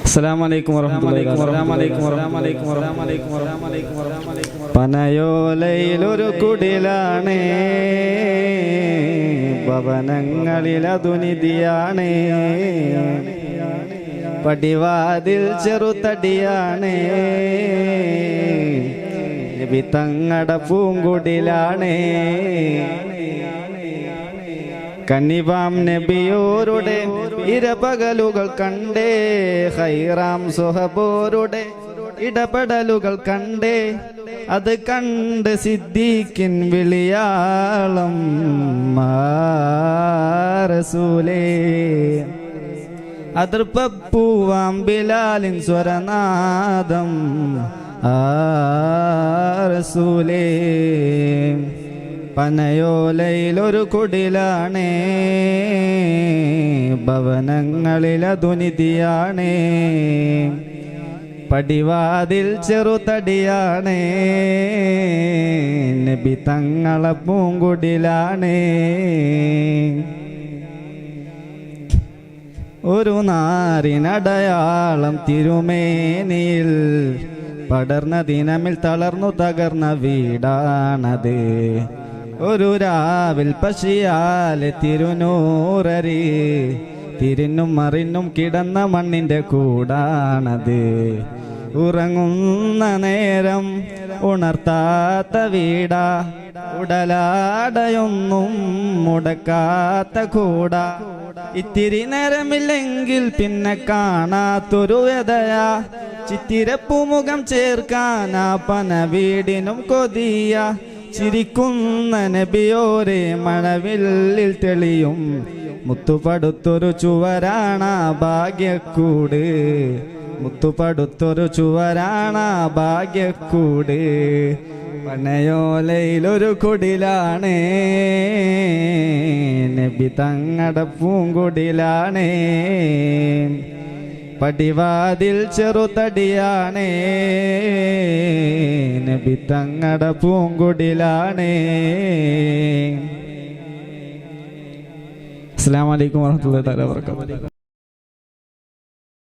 അസ്സലാമലൈക്കും പനയോലയിലൊരു കുടിലാണ്, ഭവനങ്ങളിലതുനിധിയാണ്, പടിവാതിൽ ചെറുതടിയാണ്, നബി തങ്ങട പൂങ്കുടിലാണ്. കന്നിവാം നബിയോരുടെ ഇരപകലുകൾ കണ്ടേ, ഹൈറാം സുഹബോരുടെ ഇടപെടലുകൾ കണ്ടേ, അത് കണ്ട് സിദ്ദീഖിൻ വിളിയാളം റസൂലേ. അതിർപ്പൂവാം ബിലാലിൻ സ്വരനാദം റസൂലേ. പനയോലയിലൊരു കുടിലാണ്, ഭവനങ്ങളിലതുനിധിയാണ്, പടിവാതിൽ ചെറുതടിയാണ്, നബി തങ്ങളെ പൂങ്കുടിലാണ്. ഒരു നാരിനടയാളം തിരുമേനിയിൽ പടർന്ന ദിനമിൽ തളർന്നു തകർന്ന വീടാണത്. ഒരു രാവിൽ പശിയാലെ തിരുനൂറരി തിരിഞ്ഞും മറിഞ്ഞും കിടന്ന മണ്ണിന്റെ കൂടാണത്. ഉറങ്ങുന്ന നേരം ഉണർത്താത്ത വീടാ, ഉടലാടയൊന്നും മുടക്കാത്ത കൂട. ഇത്തിരി നേരമില്ലെങ്കിൽ പിന്നെ കാണാത്തൊരു വ്യതയാ, ചിത്തിരപ്പുമുഖം ചേർക്കാനാ പന വീടിനും കൊതിയ. ചിരിക്കുന്ന നബിയോരെ മഴവില്ലിൽ തെളിയും മുത്തുപടുത്തൊരു ചുവരാണ ഭാഗ്യക്കൂട്, മുത്തുപടുത്തൊരു ചുവരാണ ഭാഗ്യക്കൂട്. പനയോലയിലൊരു കുടിലാണ്, നബി തങ്ങട പൂങ്കുടിലാണ്, പടിവാതിൽ ചെറുതടിയാണ്, നബി തങ്ങട പൂങ്കുടിലാണ്. അസ്സലാമു അലൈക്കും വറഹ്മത്തുള്ളാഹി വബറകാതുഹു.